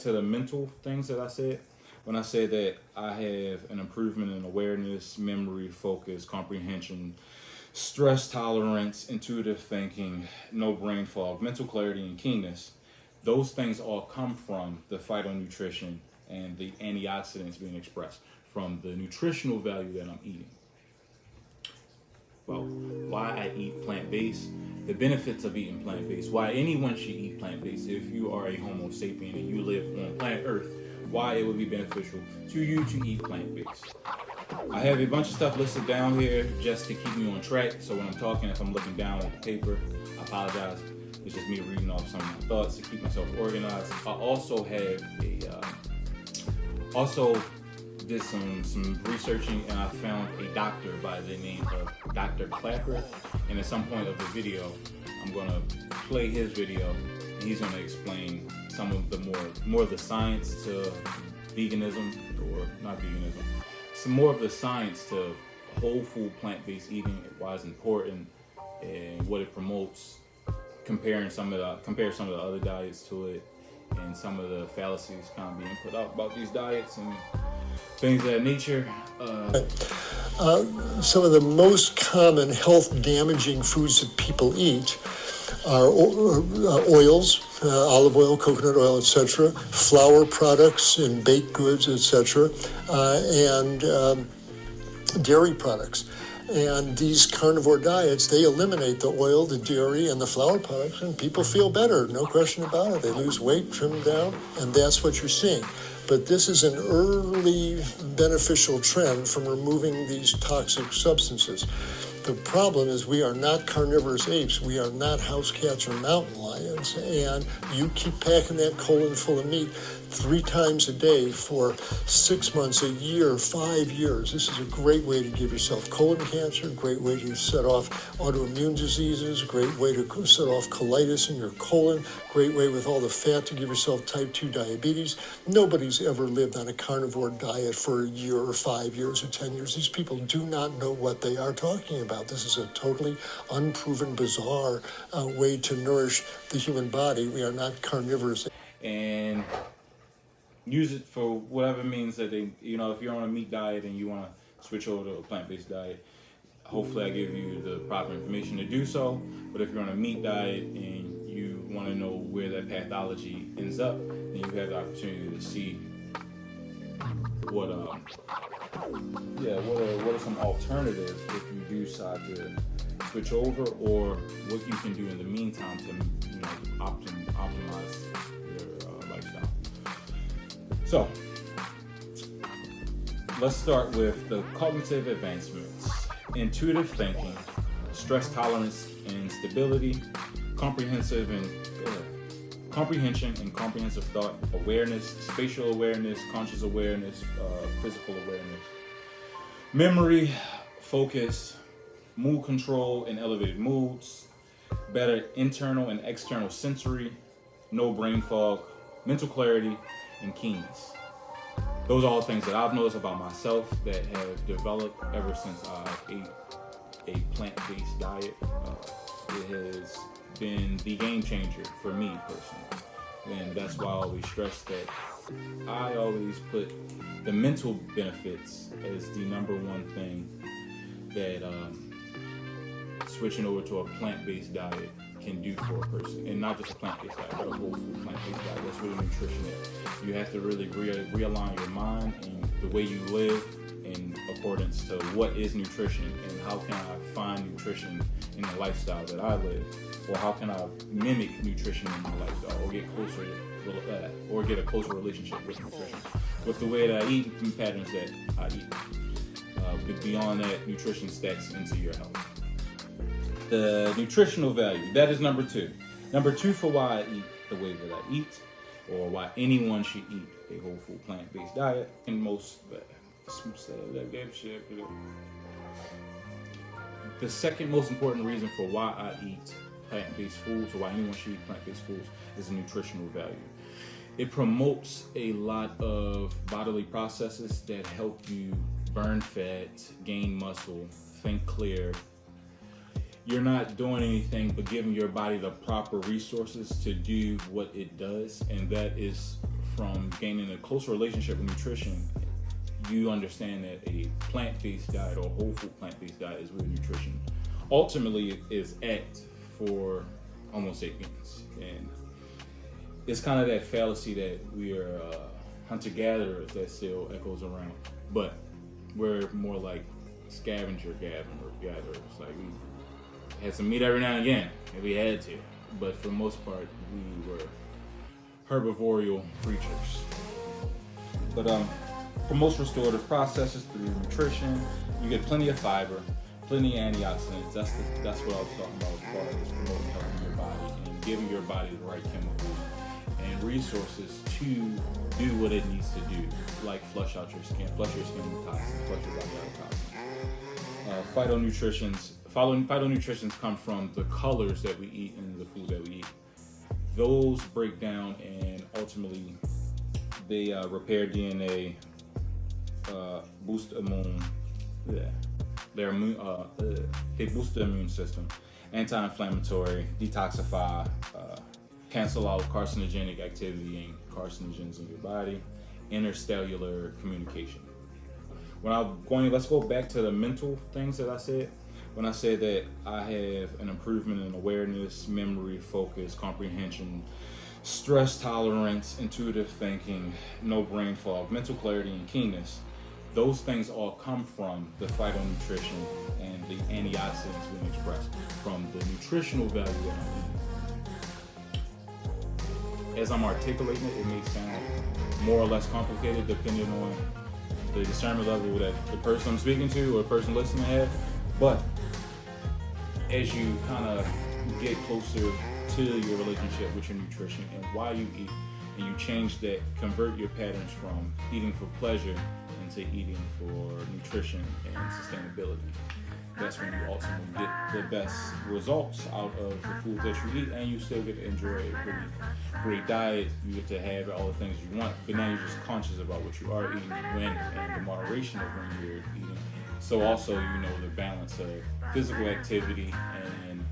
To the mental things that I said, when I said that I have an improvement in awareness, memory, focus, comprehension, stress tolerance, intuitive thinking, no brain fog, mental clarity, and keenness, those things all come from the phytonutrition and the antioxidants being expressed from the nutritional value that I'm eating. Well, why I eat plant-based, the benefits of eating plant-based, why anyone should eat plant-based. If you are a Homo sapien and you live on planet Earth, why it would be beneficial to you to eat plant-based. I have a bunch of stuff listed down here just to keep me on track. So when I'm talking, if I'm looking down at the paper, I apologize. It's just me reading off some of my thoughts to keep myself organized. I also have did some researching, and I found a doctor by the name of Dr. Clapper. And at some point of the video, I'm gonna play his video, and he's gonna explain some of the more of the science to veganism, or not veganism, some more of the science to whole food plant-based eating, why it's important, and what it promotes. Compare some of the other diets to it, and some of the fallacies kind of being put out about these diets and things of that nature. Some of the most common health damaging foods that people eat are oils, olive oil, coconut oil, etc., flour products and baked goods, etc., and dairy products. And these carnivore diets, they eliminate the oil, the dairy, and the flour products, and people feel better, no question about it. They lose weight, trim down, and that's what you're seeing. But this is an early beneficial trend from removing these toxic substances. The problem is we are not carnivorous apes. We are not house cats or mountain lions. And you keep packing that colon full of meat 3 times a day for 6 months, a year, 5 years. This is a great way to give yourself colon cancer, great way to set off autoimmune diseases, great way to set off colitis in your colon, great way with all the fat to give yourself type 2 diabetes. Nobody's ever lived on a carnivore diet for a year or 5 years or 10 years. These people do not know what they are talking about. This is a totally unproven, bizarre way to nourish the human body. We are not carnivorous. And use it for whatever means that they, if you're on a meat diet and you want to switch over to a plant-based diet, hopefully I give you the proper information to do so. But if you're on a meat diet and you want to know where that pathology ends up, then you have the opportunity to see what are some alternatives if you do decide to switch over, or what you can do in the meantime to optimize your lifestyle. So let's start with the cognitive advancements: intuitive thinking, stress tolerance and stability, comprehension and comprehensive thought, awareness, spatial awareness, conscious awareness, physical awareness, memory, focus, mood control and elevated moods, better internal and external sensory, no brain fog, mental clarity, and keenness. Those are all things that I've noticed about myself that have developed ever since I ate a plant-based diet. It has been the game changer for me personally. And that's why I always stress that I always put the mental benefits as the number one thing that switching over to a plant-based diet can do for a person. And not just a plant-based diet, but a whole food plant-based diet. That's really nutrition is. You have to really realign your mind and the way you live in accordance to what is nutrition and how can I find nutrition in the lifestyle that I live, or how can I mimic nutrition in my lifestyle, or get closer to or get a closer relationship with nutrition, with the way that I eat and patterns that I eat. But beyond that, nutrition stacks into your health. The nutritional value, that is number 2. Number 2 for why I eat the way that I eat, or why anyone should eat a whole food plant-based diet. And the second most important reason for why I eat plant-based foods, or why anyone should eat plant-based foods, is the nutritional value. It promotes a lot of bodily processes that help you burn fat, gain muscle, think clear. You're not doing anything but giving your body the proper resources to do what it does, and that is from gaining a closer relationship with nutrition, you understand that a plant-based diet or whole food plant-based diet is where nutrition ultimately is at for Homo sapiens. And it's kind of that fallacy that we are hunter-gatherers that still echoes around, but we're more like scavenger gatherers. Like, we had some meat every now and again, and we had to, but for the most part, we were herbivoral creatures. But for most restorative processes through nutrition, you get plenty of fiber, plenty of antioxidants. That's what I was talking about as far as promoting health in your body and giving your body the right chemicals and resources to do what it needs to do, like flush your skin with toxins, flush your body out of toxins. Phytonutrients come from the colors that we eat and the food that we eat. Those break down and ultimately they repair DNA, boost immune. They boost the immune system, anti-inflammatory, detoxify, cancel out carcinogenic activity and carcinogens in your body, intercellular communication. Let's go back to the mental things that I said. When I said that I have an improvement in awareness, memory, focus, comprehension, stress tolerance, intuitive thinking, no brain fog, mental clarity, and keenness, those things all come from the phytonutrition and the antioxidants being expressed from the nutritional value that I'm eating. As I'm articulating it, it may sound more or less complicated depending on the discernment level that the person I'm speaking to or the person listening has, but as you kind of get closer to your relationship with your nutrition and why you eat, and you change that, convert your patterns from eating for pleasure into eating for nutrition and sustainability. That's when you ultimately get the best results out of the foods that you eat, and you still get to enjoy a pretty great diet. You get to have all the things you want, but now you're just conscious about what you are eating, when, and the moderation of when you're eating. So also, you know, the balance of physical activity and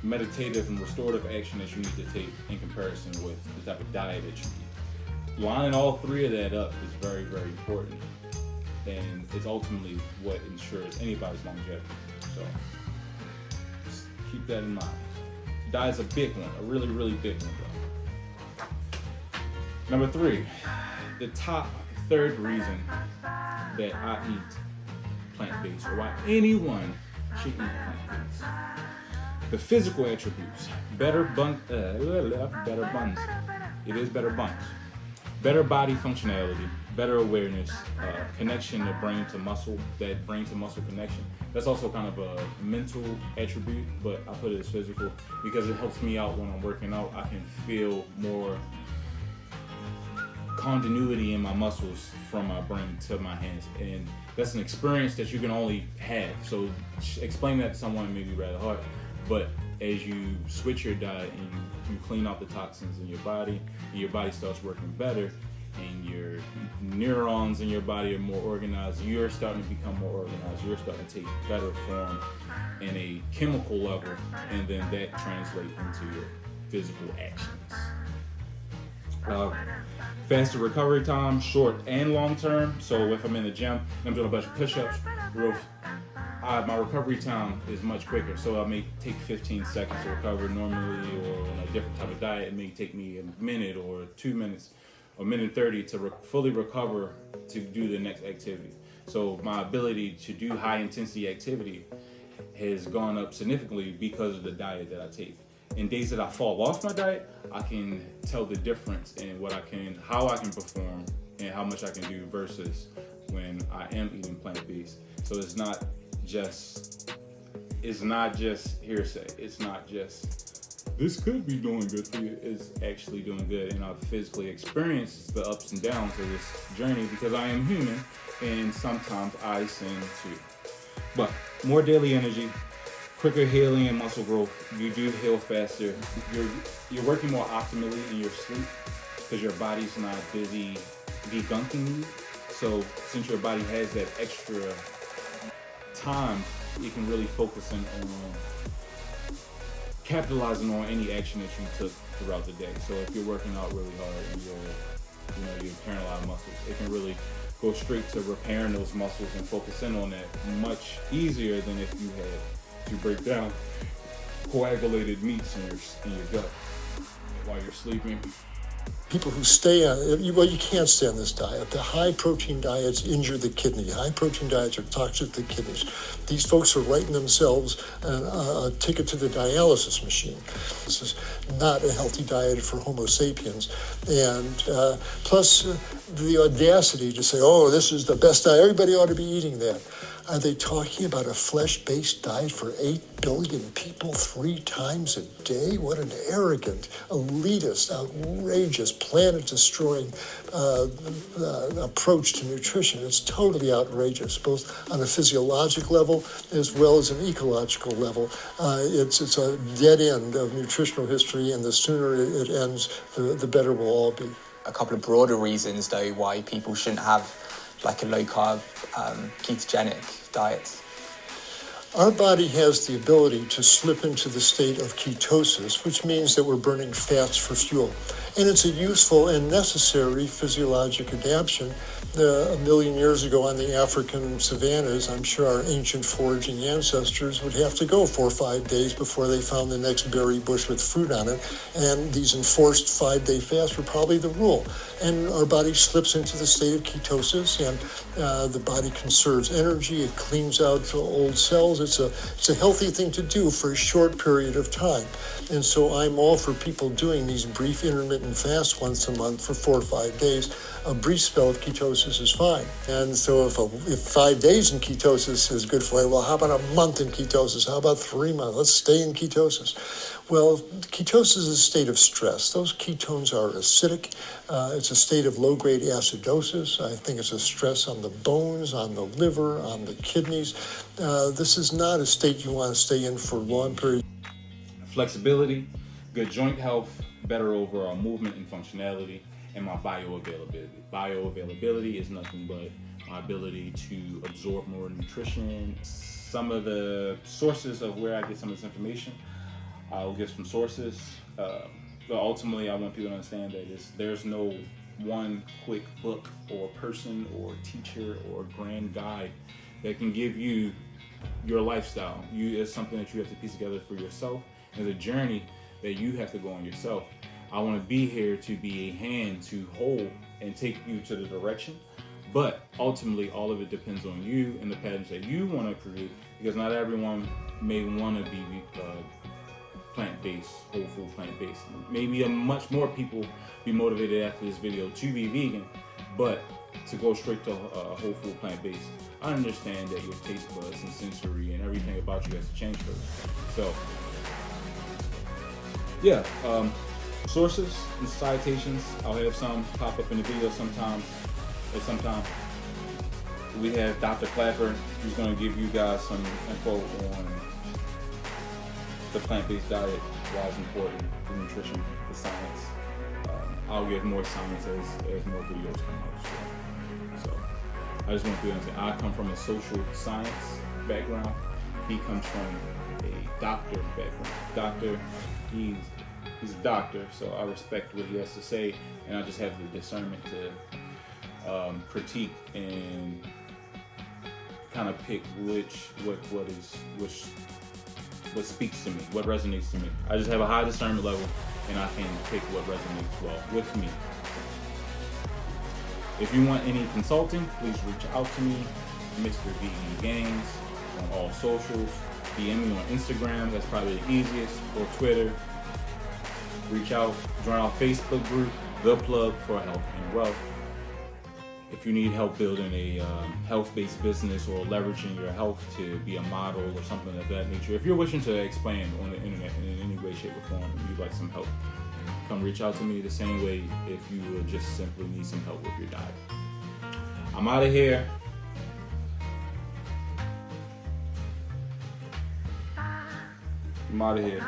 meditative and restorative action that you need to take in comparison with the type of diet that you eat. Lining all three of that up is very, very important, and it's ultimately what ensures anybody's longevity. So just keep that in mind. Diet's a big one, a really, really big one though. Number 3, the top third reason that I eat plant-based, or why anyone should eat plant-based. The physical attributes, better buns. It is better buns. Better body functionality, better awareness, connection of brain to muscle, that brain to muscle connection. That's also kind of a mental attribute, but I put it as physical because it helps me out when I'm working out. I can feel more continuity in my muscles from my brain to my hands, and that's an experience that you can only have. So explaining that to someone may be rather hard, but as you switch your diet and you clean out the toxins in your body, and your body starts working better, and your neurons in your body are more organized, you're starting to become more organized, you're starting to take better form in a chemical level, and then that translates into your physical actions. Faster recovery time, short and long term. So if I'm in the gym and I'm doing a bunch of push-ups, my recovery time is much quicker. So I may take 15 seconds to recover normally, or on a different type of diet, it may take me a minute or 2 minutes, or a minute 30 to fully recover to do the next activity. So my ability to do high intensity activity has gone up significantly because of the diet that I take. In days that I fall off my diet, I can tell the difference in how I can perform and how much I can do versus when I am eating plant-based. So it's not just hearsay. It's not just, this could be doing good for you. It's actually doing good, and I've physically experienced the ups and downs of this journey because I am human, and sometimes I sin too. But more daily energy, quicker healing and muscle growth. You do heal faster. You're working more optimally in your sleep because your body's not busy degunking you. So since your body has that extra time, you can really focus on capitalizing on any action that you took throughout the day. So if you're working out really hard and you're carrying a lot of muscles, it can really go straight to repairing those muscles and focusing on that much easier than if you had to break down coagulated meats in your gut while you're sleeping. People who stay on, well, you can't stay on this diet. The high protein diets injure the kidney. High protein diets are toxic to the kidneys. These folks are writing themselves a ticket to the dialysis machine. This is not a healthy diet for Homo sapiens. And plus the audacity to say, oh, this is the best diet. Everybody ought to be eating that. Are they talking about a flesh-based diet for 8 billion people 3 times a day? What an arrogant, elitist, outrageous, planet-destroying approach to nutrition. It's totally outrageous, both on a physiologic level as well as an ecological level. It's a dead end of nutritional history, and the sooner it ends, the better we'll all be. A couple of broader reasons, though, why people shouldn't have like a low-carb, ketogenic diet. Our body has the ability to slip into the state of ketosis, which means that we're burning fats for fuel. And it's a useful and necessary physiologic adaptation. A million years ago on the African savannas, I'm sure our ancient foraging ancestors would have to go 4 or 5 days before they found the next berry bush with fruit on it. And these enforced 5-day fasts were probably the rule. And our body slips into the state of ketosis, and the body conserves energy. It cleans out old cells. It's a healthy thing to do for a short period of time. And so I'm all for people doing these brief intermittent fasts once a month for 4 or 5 days. A brief spell of ketosis is fine. And so if 5 days in ketosis is good for you, well, how about a month in ketosis? How about 3 months? Let's stay in ketosis. Well, ketosis is a state of stress. Those ketones are acidic. It's a state of low-grade acidosis. I think it's a stress on the bones, on the liver, on the kidneys. This is not a state you want to stay in for long periods. Flexibility, good joint health, better overall movement and functionality, and my bioavailability. Bioavailability is nothing but my ability to absorb more nutrition. Some of the sources of where I get some of this information, I'll give some sources. But ultimately, I want people to understand that there's no one quick book or person or teacher or grand guide that can give you your lifestyle. It's something that you have to piece together for yourself. It's a journey that you have to go on yourself. I want to be here to be a hand to hold and take you to the direction, but ultimately all of it depends on you and the patterns that you want to create, because not everyone may want to be plant-based, whole food plant-based. Maybe much more people be motivated after this video to be vegan, but to go straight to whole food plant-based. I understand that your taste buds and sensory and everything about you has to change first. So yeah, sources and citations, I'll have some pop up in the video sometimes. We have Dr. Clapper, who's going to give you guys some info on the plant-based diet, why it's important, the nutrition, the science. I'll give more science as more videos come out as well. So I just want to understand, I come from a social science background. He comes from a doctor background. He's a doctor, so I respect what he has to say, and I just have the discernment to critique and kind of pick what speaks to me, what resonates to me. I just have a high discernment level, and I can pick what resonates well with me. If you want any consulting, please reach out to me, Mr.Vegangains, on all socials. DM me on Instagram, that's probably the easiest, or Twitter. Reach out, join our Facebook group, The Plug for Health and Wealth. If you need help building a health-based business or leveraging your health to be a model or something of that nature, if you're wishing to expand on the internet in any way, shape, or form, and you'd like some help, come reach out to me the same way if you would just simply need some help with your diet. I'm out of here. I'm out of here.